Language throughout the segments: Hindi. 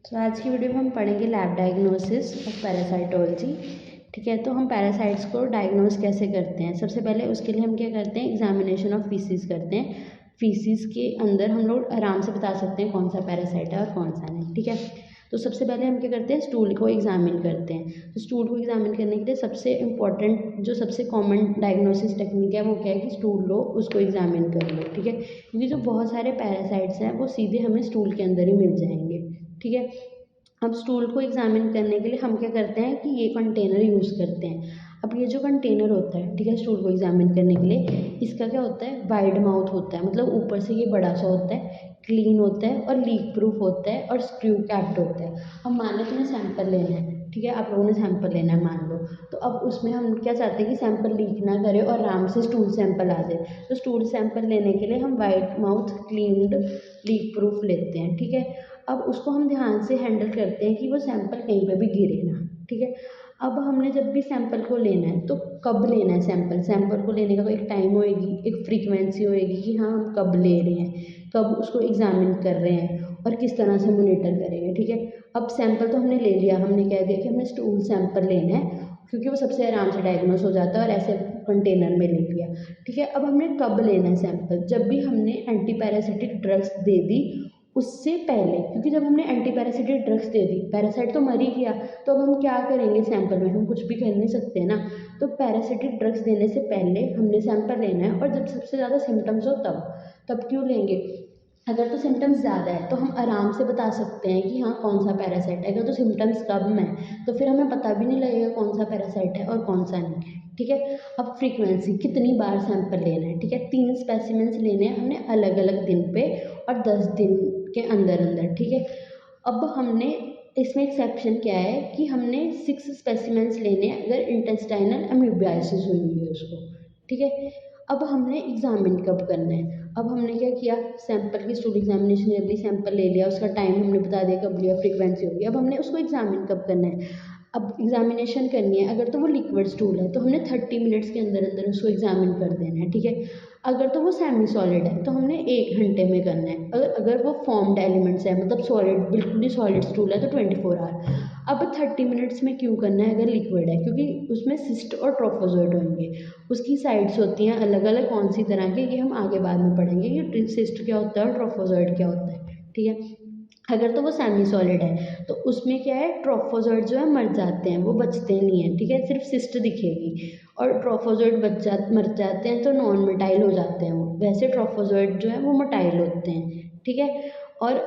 तो आज की वीडियो में हम पढ़ेंगे लैब डायग्नोसिस ऑफ पैरासाइटोलॉजी। ठीक है, तो हम पैरासाइट्स को डायग्नोस कैसे करते हैं। सबसे पहले उसके लिए हम क्या करते हैं, एग्जामिनेशन ऑफ फीसिस करते हैं। फीसिस के अंदर हम लोग आराम से बता सकते हैं कौन सा पैरासाइट है और कौन सा नहीं। ठीक है, तो सबसे पहले हम क्या करते हैं, स्टूल को एग्जामिन करते हैं। तो स्टूल को एग्जामिन करने के लिए सबसे इम्पॉर्टेंट जो सबसे कॉमन डायग्नोसिस टेक्निक है वो क्या है कि स्टूल लो, उसको एग्जामिन कर लो। ठीक है, क्योंकि जो बहुत सारे पैरासाइट्स हैं वो सीधे हमें स्टूल के अंदर ही मिल जाएंगे। ठीक है, अब स्टूल को एग्जामिन करने के लिए हम क्या करते हैं कि ये कंटेनर यूज़ करते हैं। अब ये जो कंटेनर होता है, ठीक है, स्टूल को एग्जामिन करने के लिए इसका क्या होता है, वाइड माउथ होता है, मतलब ऊपर से ये बड़ा सा होता है, क्लीन होता है और लीक प्रूफ होता है और स्क्रू कैप्ड होता है। अब मान लो तुम्हें सैंपल लेना है, ठीक है, आप लोगों ने सैंपल लेना है मान लो, तो अब उसमें हम क्या चाहते हैं कि सैंपल लीक ना करे और आराम से स्टूल सैंपल आ जाए। तो स्टूल सैंपल लेने के लिए हम wide mouth cleaned leak proof लेते हैं। ठीक है, अब उसको हम ध्यान से हैंडल करते हैं कि वो सैंपल कहीं पे भी गिरे ना। ठीक है, अब हमने जब भी सैंपल को लेना है तो कब लेना है सैंपल, सैंपल को लेने का तो एक टाइम होएगी, एक फ्रीक्वेंसी होएगी कि हाँ हम कब ले रहे हैं, कब उसको एग्जामिन कर रहे हैं और किस तरह से मोनिटर करेंगे। ठीक है, अब सैंपल तो हमने ले लिया, हमने कह दिया कि हमने स्टूल सैंपल लेना है क्योंकि वो सबसे आराम से डायग्नोस हो जाता है और ऐसे कंटेनर में ले लिया। ठीक है, अब हमने कब लेना है सैंपल, जब भी हमने एंटी पैरासिटिक ड्रग्स दे दी उससे पहले, क्योंकि जब हमने anti parasitic drugs they the, parasite तो मर ही गया, तो अब हम क्या करेंगे सैंपल में, हम कुछ भी कर नहीं सकते ना। तो पैरासिटिक ड्रग्स देने से पहले हमने सैंपल लेना है और जब सबसे ज़्यादा सिम्टम्स हो तब क्यों लेंगे। अगर तो सिम्टम्स ज़्यादा है तो हम आराम से बता सकते हैं कि हाँ कौन सा पैरासाइट है। अगर तो सिम्टम्स कम है तो फिर हमें पता भी नहीं लगेगा कौन सा पैरासाइट है और कौन सा नहीं। ठीक है, अब फ्रीक्वेंसी, कितनी बार सैंपल लेना है। ठीक है, 3 स्पेसिमेंट्स लेने हैं हमने अलग अलग दिन पे और 10 दिन के अंदर अंदर। ठीक है, अब हमने इसमें एक्सेप्शन क्या है कि हमने 6 स्पेसिमेंट्स लेने हैं अगर इंटेस्टाइनल अमीबियासिस हुई हुई है उसको। ठीक है, अब हमने एग्जामिन कब करना है। अब हमने क्या किया, सैंपल की स्टूल एग्जामिनेशन जल्दी सैंपल ले लिया, उसका टाइम हमने बता दिया कब लिया, फ्रीक्वेंसी होगी। अब हमने उसको एग्जामिन कब करना है, अब एग्जामिनेशन करनी है। अगर तो वो लिक्विड स्टूल है तो हमने 30 मिनट्स के अंदर अंदर उसको एग्जामिन कर देना है। ठीक है, अगर तो वो सेमी सॉलिड है तो हमने 1 घंटे में करना है। अगर वो फॉर्म्ड एलिमेंट्स है, मतलब सॉलिड, बिल्कुल ही सॉलिड स्टूल है, तो 24 आवर। अब 30 मिनट्स में क्यों करना है अगर लिक्विड है, क्योंकि उसमें सिस्ट और ट्रोफोजोइड होंगे, उसकी साइड्स होती हैं अलग अलग कौन सी तरह के, ये हम आगे बाद में पढ़ेंगे कि सिस्ट क्या होता है और ट्रोफोजोइड क्या होता है। ठीक है, अगर तो वो सेमी सॉलिड है तो उसमें क्या है, ट्रोफोजोइड जो है मर जाते हैं, वो बचते नहीं हैं। ठीक है, सिर्फ सिस्ट दिखेगी और ट्रोफोजोइड मर जाते हैं तो नॉन मोटाइल हो जाते हैं वो। वैसे ट्रोफोजोइड जो है वो मोटाइल होते हैं। ठीक है, और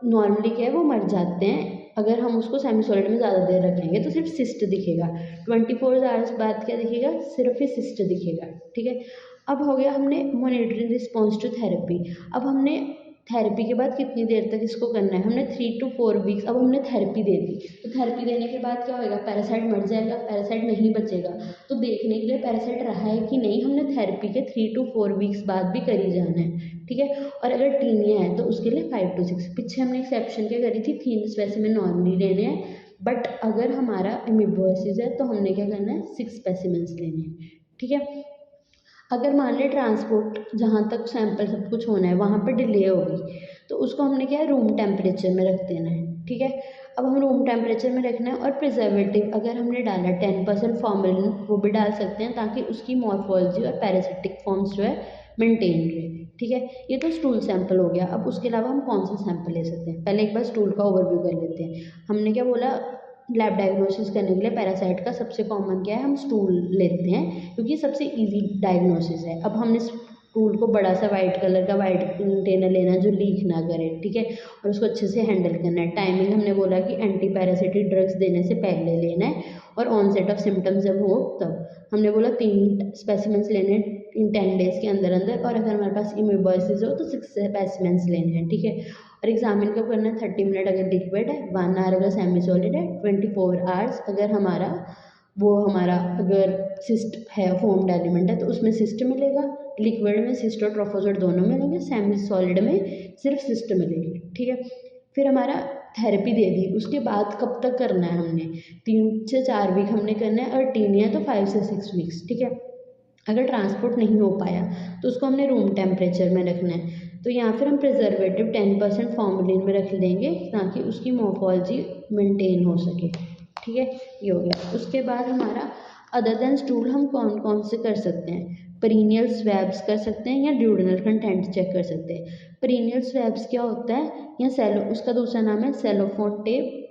नॉर्मली क्या है वो मर जाते हैं। अगर हम उसको सेमी सॉलिड में ज़्यादा देर रखेंगे तो सिर्फ सिस्ट दिखेगा। 24 आवर्स बाद क्या दिखेगा, सिर्फ ही सिस्ट दिखेगा। ठीक है, अब हो गया हमने मॉनिटरिंग रिस्पॉन्स टू थेरेपी। अब हमने थेरेपी के बाद कितनी देर तक इसको करना है, हमने 3 to 4 वीक्स। अब हमने थेरेपी दे दी तो थेरेपी देने के बाद क्या होएगा, पैरासाइट मर जाएगा, पैरासाइट नहीं बचेगा। तो देखने के लिए पैरासाइट रहा है कि नहीं, हमने थेरेपी के 3 to 4 वीक्स बाद भी करी जाना है। ठीक है, और अगर टीनिया है तो उसके लिए 5 to 6। पीछे हमने एक्सेप्शन क्या करी थी, 3 स्पेसिमेन नॉर्मली लेने हैं, बट अगर हमारा अमीबोसिस है तो हमने क्या करना है, 6 स्पेसिमेंस लेने हैं। ठीक है, अगर मान लें ट्रांसपोर्ट जहाँ तक सैंपल सब कुछ होना है वहाँ पर डिले होगी तो उसको हमने क्या है, रूम टेम्परेचर में रख देना है। ठीक है, अब हम रूम टेम्परेचर में रखना है और प्रिजर्वेटिव अगर हमने डाला 10% फॉर्मेलिन वो भी डाल सकते हैं ताकि उसकी मॉर्फोलॉजी और पैरासिटिक फॉर्म्स जो है मेंटेन रहे। ठीक है, ये तो स्टूल सैंपल हो गया। अब उसके अलावा हम कौन सा सैंपल ले सकते हैं, पहले एक बार स्टूल का ओवरव्यू कर लेते हैं। हमने क्या बोला, लैब डायग्नोसिस करने के लिए पैरासाइट का सबसे कॉमन क्या है, हम स्टूल लेते हैं क्योंकि सबसे इजी डायग्नोसिस है। अब हमने स्टूल को बड़ा सा वाइट कलर का वाइट कंटेनर लेना है जो लीक ना करे। ठीक है, और उसको अच्छे से हैंडल करना है। टाइमिंग हमने बोला कि एंटी पैरासिटिक ड्रग्स देने से पहले लेना है और ऑनसेट ऑफ सिम्टम्स जब हो तब। हमने बोला 3 स्पेसिमेंट्स लेने हैं इन 10 डेज के अंदर अंदर, और अगर हमारे पास इम्यूबोसिस हो तो 6 स्पेसिमेंट्स लेने हैं। ठीक है, और एग्जामिन कब करना है, 30 मिनट अगर लिक्विड है, 1 आवर अगर सेमी सॉलिड है, 24 आवर्स अगर हमारा अगर सिस्ट है, फॉर्म्ड एलिमेंट है तो उसमें सिस्ट मिलेगा, लिक्विड में सिस्ट और ट्रोफोजोइड दोनों मिलेंगे, सेमी सॉलिड में सिर्फ सिस्ट मिलेगी। ठीक है, फिर हमारा थेरेपी दे दी, उसके बाद कब तक करना है, हमने 3 से 4 वीक हमने करना है, और टीनिया है तो 5 से 6 वीक्स। ठीक है, अगर ट्रांसपोर्ट नहीं हो पाया तो उसको हमने रूम टेम्परेचर में रखना है। तो यहाँ फिर हम प्रिजर्वेटिव 10% फॉर्मेलिन में रख देंगे ताकि उसकी मोर्फोलॉजी मेंटेन हो सके। ठीक है, ये हो गया। उसके बाद हमारा अदर देन स्टूल हम कौन कौन से कर सकते हैं, पेरिनियल स्वैब्स कर सकते हैं या ड्यूडेनल कंटेंट चेक कर सकते हैं। पेरिनियल स्वैब्स क्या होता है, या सेलो, उसका दूसरा नाम है सेलोफोन टेप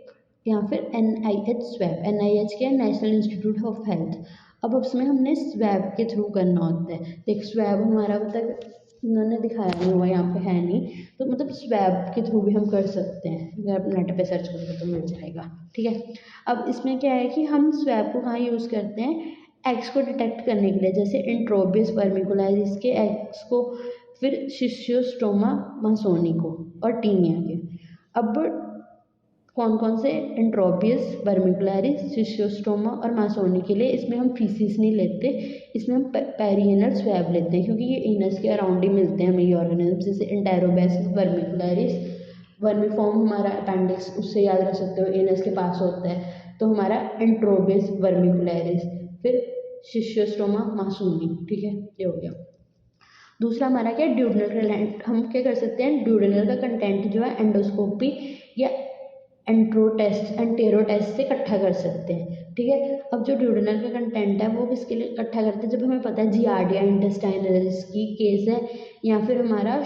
या फिर NIH स्वैब। NIH क्या है, नेशनल इंस्टीट्यूट ऑफ हेल्थ। अब उसमें हमने स्वैब के थ्रू करना होता है। देख स्वैब हमारा मतलब उन्होंने दिखाया नहीं हुआ, यहाँ पे है नहीं, तो मतलब स्वैब के थ्रू भी हम कर सकते हैं, अगर आप नेट पे सर्च करोगे तो मिल जाएगा। ठीक है, अब इसमें क्या है कि हम स्वैब को कहाँ यूज़ करते हैं, एग्स को डिटेक्ट करने के लिए, जैसे इंट्रोबियस वर्मिकुलारिस के एग्स को, फिर शिशियोस्टोमा मासोनी को और टीनिया के। अब कौन कौन से, इंट्रोबियस वर्मिकुलारिस, शिशियोस्टोमा और मासोनी के लिए इसमें हम फीसिस नहीं लेते, इसमें हम पेरिएनल स्वैब लेते हैं, क्योंकि ये एनस के अराउंड ही मिलते हैं हमें ये ऑर्गेनिज्म। जैसे इंटेरोबैसिस वर्मिकुलारिस, वर्मिफॉर्म हमारा अपेंडिक्स, उससे याद रख सकते हो, एनस के पास होता है, तो हमारा इंट्रोबियस वर्मिकुलारिस, फिर शिशियोस्टोमा मासोनी। ठीक है, ये हो गया। दूसरा हमारा क्या है, ड्यूडेनल कंटेंट। हम क्या कर सकते हैं, ड्यूडेनल का कंटेंट जो है एंडोस्कोपी या एंटेरो टेस्ट से इकट्ठा कर सकते हैं। ठीक है, अब जो ड्यूडेनल का कंटेंट है वो किसके लिए इकट्ठा करते हैं, जब हमें पता है जियार्डिया इंटेस्टाइनलिस की केस है, या फिर हमारा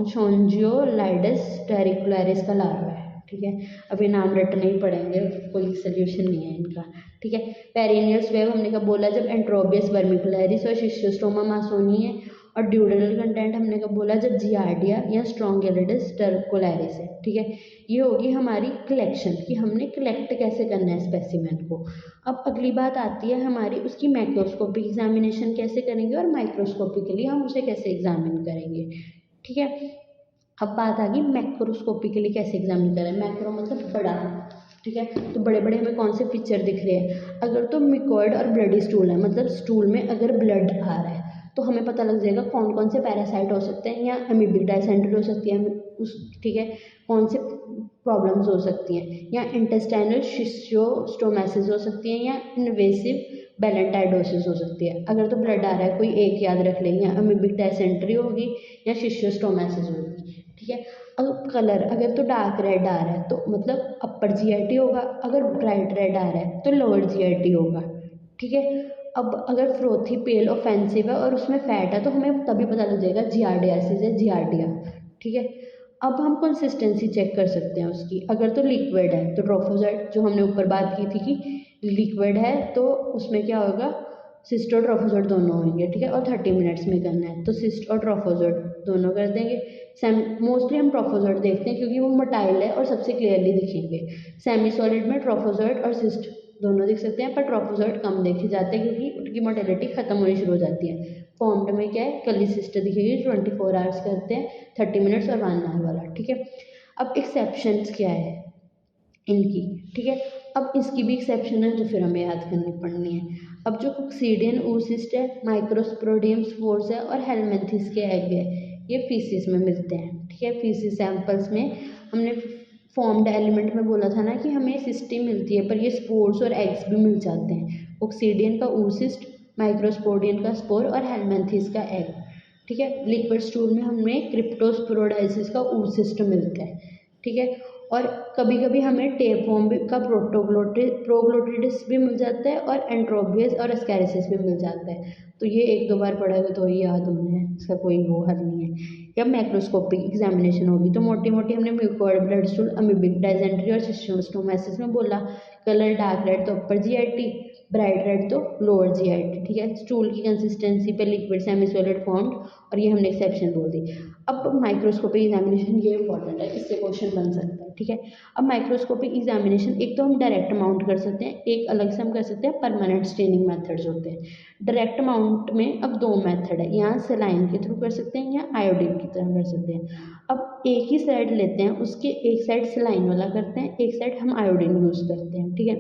शोंजियोलाइडस टेरिकुलरिस का लार्वा है। ठीक है, अभी नाम रट नहीं पड़ेंगे, कोई सोल्यूशन नहीं है इनका। ठीक है, पेरिनियल स्वैब हमने कब बोला, जब एंट्रोबियस वर्मिकुलरिस और शिशियोस्टोमा मासोनी है, और ड्यूडेनल कंटेंट हमने कब बोला, जब जियार्डिया या स्ट्रोंगियोलिडस टर्कोलैरिस है। ठीक है, ये होगी हमारी कलेक्शन कि हमने कलेक्ट कैसे करना है स्पेसिमेन को। अब अगली बात आती है हमारी उसकी मैक्रोस्कोपिक एग्जामिनेशन कैसे करेंगे और माइक्रोस्कोपिकली हम उसे कैसे एग्जामिन करेंगे। ठीक है, अब बात आ गई मैक्रोस्कोपिकली कैसे एग्जामिन करें। मैक्रो मतलब बड़ा। ठीक है, तो बड़े बड़े हमें कौन से पिक्चर दिख रहे हैं, अगर तो मिकोइड और ब्लडी स्टूल है, मतलब स्टूल में अगर ब्लड आ रहा है तो हमें पता लग जाएगा कौन कौन से पैरासाइट हो सकते हैं, या अमीबिक डायसेंट्री हो सकती है उस, ठीक है, कौन से प्रॉब्लम्स हो सकती हैं, या इंटेस्टाइनल शिस्टियोस्टोमासिस हो सकती है, या इन्वेसिव बेलेंटाइडोसिस हो सकती है। अगर तो ब्लड आ रहा है, कोई एक याद रख लेंगे, या अमीबिक डायसेंट्री होगी या शिस्टियोस्टोमासिस होगी। ठीक है, अब कलर, अगर तो डार्क रेड आ रहा है तो मतलब अपर GIT होगा, अगर ब्राइट रेड आ रहा है तो लोअर GIT होगा। ठीक है, अब अगर फ्रोथी पेल ऑफेंसिव है और उसमें फैट है तो हमें तभी पता लग जाएगा जियार्डियासिस है, जियार्डिया। ठीक है, अब हम कंसिस्टेंसी चेक कर सकते हैं उसकी, अगर तो लिक्विड है तो ट्रोफोजोइट, जो हमने ऊपर बात की थी कि लिक्विड है तो उसमें क्या होगा, सिस्ट और ट्रोफोजोइट दोनों होंगे। ठीक है, और 30 मिनट्स में करना है तो सिस्ट और ट्रोफोजोइट दोनों कर देंगे। मोस्टली हम ट्रोफोजोइट देखते हैं क्योंकि वो मोटाइल है और सबसे क्लियरली दिखेंगे। सेमी सॉलिड में ट्रोफोजोइट और सिस्ट दोनों दिख सकते हैं, पर ट्रोफोजोइट कम देखे जाते हैं क्योंकि उनकी मोटिलिटी खत्म होनी शुरू हो जाती है। फॉर्म्ड में क्या है, कली सिस्ट दिखेगी, 24 आवर्स करते हैं, 30 मिनट्स और 1 आवर वाला। ठीक है, अब एक्सेप्शंस क्या है इनकी। ठीक है, अब इसकी भी एक्सेप्शन है जो फिर हमें याद करनी पड़नी है। अब जो कोक्सीडियन oocyst है, माइक्रोस्पोडियम स्पोर्स है और हेलमिंथेस के एग है, ये फीसिस में मिलते हैं। ठीक है, फीसिस सैंपल्स में हमने फॉर्म्ड एलिमेंट में बोला था ना कि हमें सिस्टी मिलती है, पर ये स्पोर्स और एग्स भी मिल जाते हैं। कोक्सीडियन का oocyst, माइक्रोस्पोडियन का स्पोर और हेलमिंथेस का एग। ठीक है, लिक्विड स्टूल में हमें क्रिप्टोस्पोरोडाइसिस का oocyst मिलता है। ठीक है, और कभी कभी हमें टेपवर्म का प्रोग्लोटिडिस भी मिल जाता है और एंट्रोबियस और एस्कैरिसिस भी मिल जाता है। तो ये 1-2 बार पढ़ेगा तो ही याद होना है, इसका कोई वो हल नहीं है। जब मैक्रोस्कोपिक एग्जामिनेशन होगी तो मोटी मोटी हमने mucoid, blood stool, amoebic dysentery और शिस्टोमासिस में बोला। कलर डार्क रेड तो अपर GIT, ब्राइट रेड तो लोअर GIT। ठीक है, स्टूल की कंसिस्टेंसी पे लिक्विड सेमी सॉलिड फॉर्म्ड, और ये हमने एक्सेप्शन बोल दी। अब माइक्रोस्कोपिक एग्जामिनेशन ये इंपॉर्टेंट है, इससे क्वेश्चन बन सकता है। ठीक है, अब माइक्रोस्कोपिक एग्जामिनेशन एक तो हम डायरेक्ट माउंट कर सकते हैं, एक अलग से हम कर सकते हैं परमानेंट स्टेनिंग मेथड्स होते हैं। डायरेक्ट माउंट में अब 2 मेथड है, यहाँ सेलाइन के थ्रू कर सकते हैं या आयोडीन की तरह कर सकते हैं। अब एक ही साइड लेते हैं, उसके एक साइड सेलाइन वाला करते हैं, एक साइड हम आयोडीन यूज़ करते हैं। ठीक है,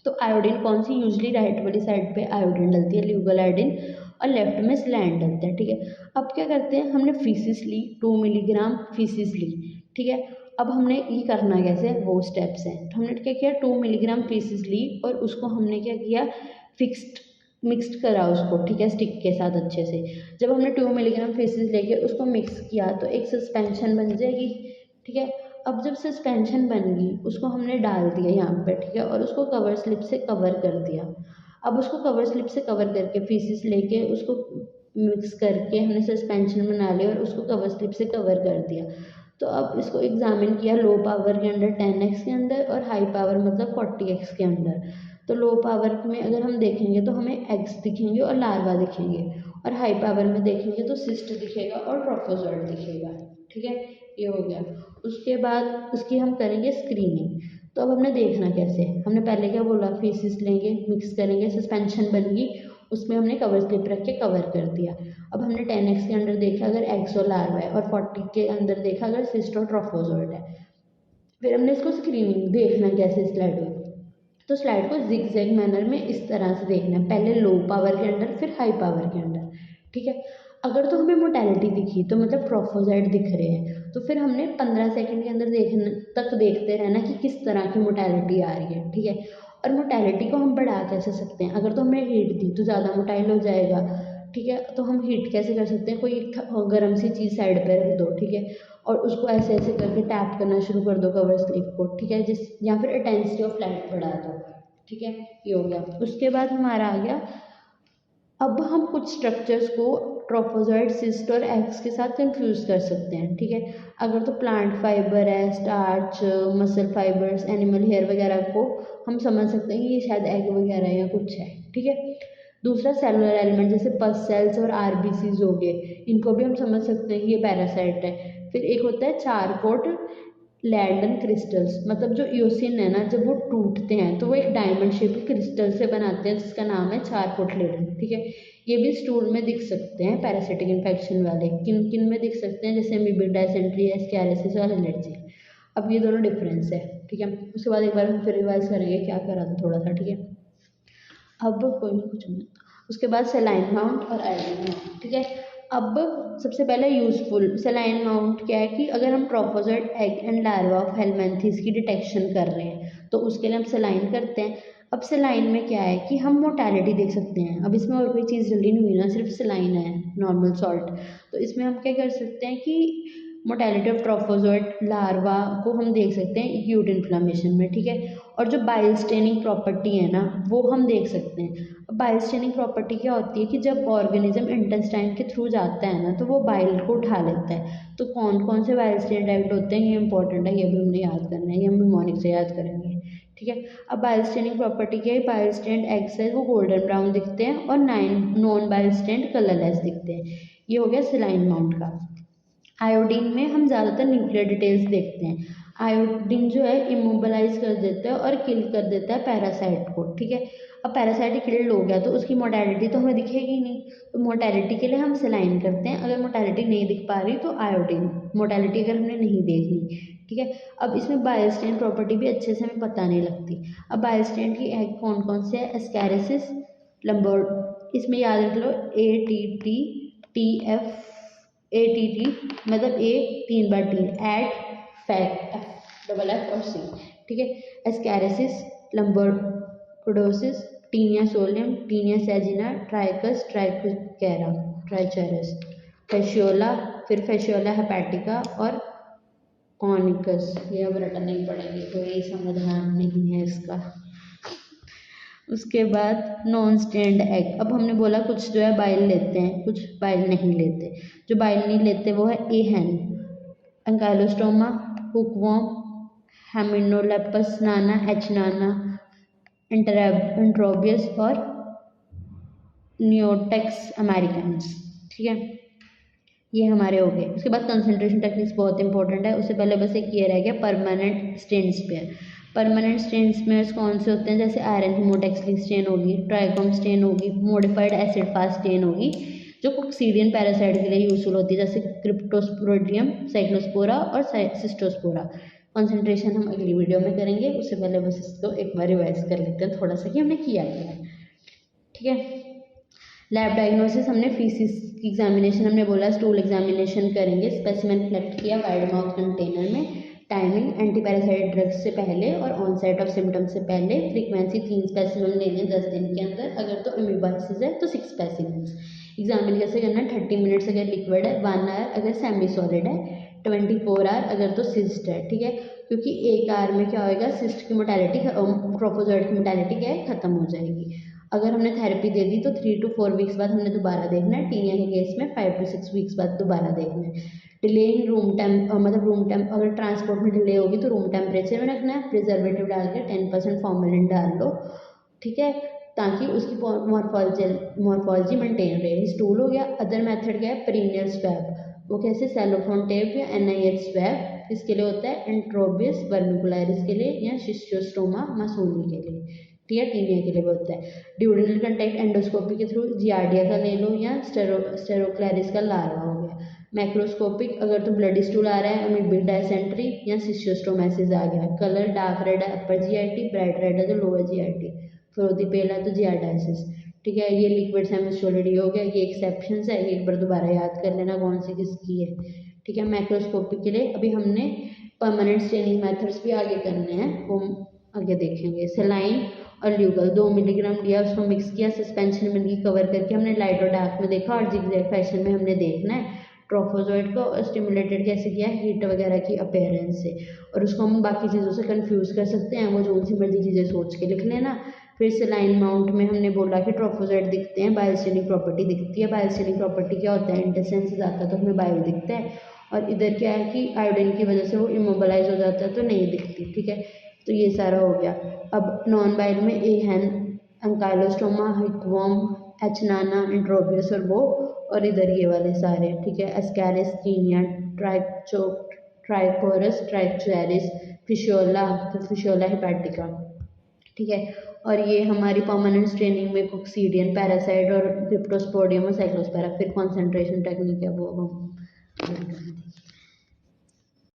तो आयोडीन कौन सी, यूजली राइट वाली साइड पे आयोडीन डलती है, ल्यूगल आयोडीन, और लेफ्ट में सेलाइन डलता है। ठीक है, अब क्या करते हैं, हमने फीसिस ली, 2 मिलीग्राम फीसिस ली। ठीक है, अब हमने ये करना कैसे, वो स्टेप्स हैं। तो हमने क्या किया, 2 मिलीग्राम फीसिस ली और उसको हमने क्या किया, फिक्स्ड मिक्स्ड करा उसको, ठीक है, स्टिक के साथ अच्छे से। जब हमने 2 मिलीग्राम फीसिस लेके उसको मिक्स किया तो एक सस्पेंशन बन जाएगी, ठीक है। अब जब सस्पेंशन बन गई उसको हमने डाल दिया यहाँ पर, ठीक है, और उसको कवर स्लिप से कवर कर दिया। अब उसको कवर स्लिप से कवर करके फीसिस लेके उसको मिक्स करके हमने सस्पेंशन बना लिया और उसको कवर स्लिप से कवर कर दिया। तो अब इसको एग्जामिन किया लो पावर के अंदर 10x के अंदर और हाई पावर मतलब 40x के अंदर। तो लो पावर में अगर हम देखेंगे तो हमें एग्स दिखेंगे और लार्वा दिखेंगे, और हाई पावर में देखेंगे तो सिस्ट दिखेगा और ट्रोफोजोइड दिखेगा, ठीक है, ये हो गया। उसके बाद उसकी हम करेंगे स्क्रीनिंग। तो अब हमने देखना कैसे, हमने पहले क्या बोला, फीसिस लेंगे, मिक्स करेंगे, सस्पेंशन बन गई, उसमें हमने कवर स्लिप रख के कवर कर दिया। अब हमने 10x के अंदर देखा अगर एग्स और लार्वा है, और 40 के अंदर देखा अगर सिस्ट और ट्रोफोजोइड है। फिर हमने इसको स्क्रीनिंग देखना कैसे स्लाइड में, तो स्लाइड को जिग-जैग मैनर में इस तरह से देखना है, पहले लो पावर के अंदर फिर हाई पावर के अंदर, ठीक है। अगर तो हमें मोटेलिटी दिखी तो मतलब ट्रोफोजोइड दिख रहे हैं, तो फिर हमने 15 सेकंड के अंदर देखते रहना कि किस तरह की मोटेलिटी आ रही है, ठीक है। और मोटेलिटी को हम बढ़ा कैसे सकते हैं, अगर तो हमने हीट दी तो ज़्यादा मोटाइल हो जाएगा, ठीक है। तो हम हीट कैसे कर सकते हैं, कोई गर्म सी चीज़ साइड पे रख दो, ठीक है, और उसको ऐसे ऐसे करके टैप करना शुरू कर दो कवर स्लिप को, ठीक है, जिस या फिर इंटेंसिटी ऑफ लाइट बढ़ा दो, ठीक है, ये हो गया। उसके बाद हमारा आ गया, अब हम कुछ स्ट्रक्चर्स को ट्रोफोजोइड, सिस्ट और एग्स के साथ कंफ्यूज कर सकते हैं, ठीक है। अगर तो प्लांट फाइबर है, starch, muscle fibres, animal hair वगैरह को हम समझ सकते हैं कि ये शायद एग वगैरह या कुछ है, ठीक है। दूसरा सेलुलर एलिमेंट जैसे पस सेल्स और आरबीसीज हो गए, इनको भी हम समझ सकते हैं कि ये पैरासाइट है। फिर एक होता है चारकोट लैंडन क्रिस्टल्स, मतलब जो ईओसिन है ना, जब वो टूटते हैं तो वो एक डायमंड शेप के क्रिस्टल से बनाते हैं जिसका नाम है चारकोट लैंडन, ठीक है। ये भी स्टूल में दिख सकते हैं पैरासिटिक इन्फेक्शन वाले, किन किन में दिख सकते हैं, जैसे अमीबिक डायसेंट्री, एस्कैरिसिस और एलर्जी। अब ये दोनों डिफरेंस है, ठीक है। उसके बाद एक बार हम फिर रिवाइज करेंगे क्या करा था थोड़ा सा, ठीक है। अब कोई नहीं, कुछ नहीं। उसके बाद सेलाइन माउंट और आयोडीन माउंट, ठीक है। अब सबसे पहले यूजफुल सेलाइन माउंट क्या है कि अगर हम trophozoite egg and larva of हेलमिंथेस की डिटेक्शन कर रहे हैं तो उसके लिए हम सेलाइन करते हैं। अब सेलाइन में क्या है कि हम मोर्टेलिटी देख सकते हैं, अब इसमें और कोई चीज़ जल्दी नहीं हुई ना, सिर्फ सेलाइन है, नॉर्मल सॉल्ट। तो इसमें हम क्या कर सकते हैं कि मोर्टेलिटी ऑफ ट्रोफोजोइड लार्वा को हम देख सकते हैं एक्यूट इन्फ्लामेशन में, ठीक है। और जो बाइल स्टेनिंग प्रॉपर्टी है ना वो हम देख सकते हैं। बाइल स्टेनिंग प्रॉपर्टी क्या होती है कि जब ऑर्गेनिज्म इंटेस्टाइन के थ्रू जाता है ना तो वो बाइल को उठा लेता है। तो कौन कौन से बाइल स्टेन एक्ट होते हैं ये इंपॉर्टेंट है, ये भी हमने याद करना है, ये हम निमोनिक से याद करेंगे, ठीक है। अब बाइल स्टेनिंग प्रॉपर्टी क्या है, बाइल स्टेन्ड एग्स है वो गोल्डन ब्राउन दिखते हैं और नॉन बाइल स्टेन्ड कलरलेस दिखते हैं। ये हो गया सेलाइन माउंट का। आयोडीन में हम ज़्यादातर न्यूक्लियर डिटेल्स देखते हैं। आयोडीन जो है इमोबलाइज कर देता है और किल कर देता है पैरासाइट को, ठीक है। अब पैरासाइट किल्ड हो गया तो उसकी मोर्टेलिटी तो हमें दिखेगी नहीं, तो मोर्टेलिटी के लिए हम सेलाइन करते हैं। अगर मोर्टेलिटी नहीं दिख पा रही तो आयोडीन, मोर्टेलिटी अगर हमने नहीं देखनी, ठीक है। अब इसमें बायोस्टेन प्रॉपर्टी भी अच्छे से हमें पता नहीं लगती। अब बायोस्टेन की एग कौन कौन से है, एस्कैरिसिस, लंबर्ड, इसमें याद रख लो ATT मतलब ए 3 बार टी, एट, फैट, FFF और सी, ठीक है। एस्कैरिसिस, लंबर्डोसिस, टीनिया सोलियम, टीनिया सैजिना, ट्राइकस, ट्राइकोकैरा, ट्राइचेरस, फेशियोला, फिर फेशियोला हेपेटिका और कॉनिकस। ये अब रटने नहीं पड़ेंगे, कोई समाधान नहीं है इसका। उसके बाद नॉन स्टेन्ड एग, अब हमने बोला कुछ जो है बाइल लेते हैं, कुछ बाइल नहीं लेते। जो बाइल नहीं लेते वो है एहन, एंकाइलोस्टोमा, हुकवॉर्म, हेमिनोलेपस नाना, एच नाना, एंट्रोबियस और नियोटेक्स अमेरिकन्स, ठीक है। ये हमारे हो गए। उसके बाद कंसंट्रेशन टेक्निक्स बहुत इंपॉर्टेंट है। उससे पहले बस एक ये रह गया permanent stain spare. Permanent stain spares कौन से होते हैं, जैसे आयरन हिमोटेक्सली स्टेन होगी, ट्राइकोम स्टेन होगी, मॉडिफाइड एसिड फास्ट स्टेन होगी, जो कोक्सीडियन पैरासाइट के लिए यूजफुल होती है, जैसे क्रिप्टोस्पोरिडियम, साइक्लोस्पोरा और सिस्टोस्पोरा। कंसंट्रेशन हम अगली वीडियो में करेंगे, उससे पहले बस इसको एक बार रिवाइज कर लेते हैं थोड़ा सा कि हमने किया क्या है, ठीक है। लैब डायग्नोसिस, हमने फीसिस की एग्जामिनेशन, हमने बोला स्टूल एग्जामिनेशन करेंगे, स्पेसिमेन कलेक्ट किया वाइड माउथ कंटेनर में, टाइमिंग एंटीपैरासाइट ड्रग्स से पहले और ऑनसेट ऑफ सिम्टम्स से पहले, फ्रीक्वेंसी 3 स्पेसिमेन लेने 10 दिन के अंदर, अगर तो अमीबाइसिस है तो 6 स्पेसिमेंस। एग्जामिन कैसे करना है, 30 मिनट्स अगर लिक्विड है, 1 आवर अगर सेमी सॉलिड है, 24 आवर अगर तो सिस्ट है, ठीक है। क्योंकि 1 आवर में क्या होएगा, सिस्ट की मोटालिटी, ट्रोफोजोइड की मोटालिटी क्या है, खत्म हो जाएगी। अगर हमने थेरेपी दे दी तो 3 to 4 वीक्स बाद हमने दोबारा देखना है। टीनिया के केस में 5 to 6 वीक्स बाद दोबारा देखना है। डिले इन रूम टेम्प, मतलब रूम टेम्प, अगर ट्रांसपोर्ट में डिले होगी तो रूम टेम्परेचर में रखना है। प्रिजर्वेटिव डाल के 10% फॉर्मेलिन डाल लो, ठीक है, ताकि उसकी मॉर्फोलॉजी मेंटेन रहे। स्टूल हो गया। अदर मेथड क्या है, पेरिनियल स्वैब, वो कैसे, सेलोफोन टेप या NIH स्वैब, इसके लिए होता है एंट्रोबियस वर्मिकुलरिस के लिए या शिस्टोस्टोमा मासूनी के लिए, ठीक है, टीनिया के लिए होता है। ड्यूडेनल कंटेक्ट एंडोस्कोपी के थ्रू जियार्डिया का ले लो या स्टेरोक्लैरिस का लार्वा हो गया। मैक्रोस्कोपिक अगर तो ब्लडी स्टूल आ रहा है, अमीबिक डायसेंट्री या सिस्टोस्टोमेसिस आ गया। कलर डार्क रेड है अपर GIT, ब्राइट रेड है तो लोअर GIT, फ्रोदी पेल है तो जियाडाइसिस, ठीक है। ये लिक्विड सेमी सॉलिड हो गया, ये एक्सेप्शन है, एक बार दोबारा याद कर लेना कौन सी किसकी है, ठीक है। मैक्रोस्कोपी के लिए अभी हमने परमानेंट स्टेनिंग मेथड्स भी आगे करने हैं, वो आगे देखेंगे। सेलाइन और ल्यूगल 2 मिलीग्राम लिया, उसको मिक्स किया, सस्पेंशन में कवर करके हमने लाइट और डार्क में देखा और जिगजैग फैशन में हमने देखना है ट्रोफोजोइड को, और स्टिमुलेटेड कैसे किया, हीट वगैरह की अपेयरेंस से। और उसको हम बाकी चीज़ों से कंफ्यूज कर सकते हैं, वो जो सी मर्जी चीज़ें सोच के लिख लेना। फिर सेलाइन माउंट में हमने बोला कि ट्रोफोजोइड दिखते हैं, बायोस्टेनिक प्रॉपर्टी दिखती है। बायोस्टेनिक प्रॉपर्टी क्या होता है, इंटेस्टाइन से जाता है तो हमें बायो दिखता है, और इधर क्या है कि आयोडीन की वजह से वो इमोबलाइज हो जाता है तो नहीं दिखती, ठीक है। तो ये सारा हो गया। अब नॉन बायो में एहन, अंकाइलोस्टोमा, हिकवॉर्म, एचनाना, इंट्रोबियस और वो, और इधर ये वाले सारे, ठीक है, एस्कैरिस, कीनिया, ट्राइकोरस, ट्राइक्चुएरिस, फिशियोला हिपैटिका, ठीक है। और ये हमारी परमानेंट स्ट्रेनिंग में कोक्सीडियन, पैरासाइट और क्रिप्टोस्पोडियम और साइक्लोस्पेरा। फिर कॉन्सेंट्रेशन टेक्निक है वो हम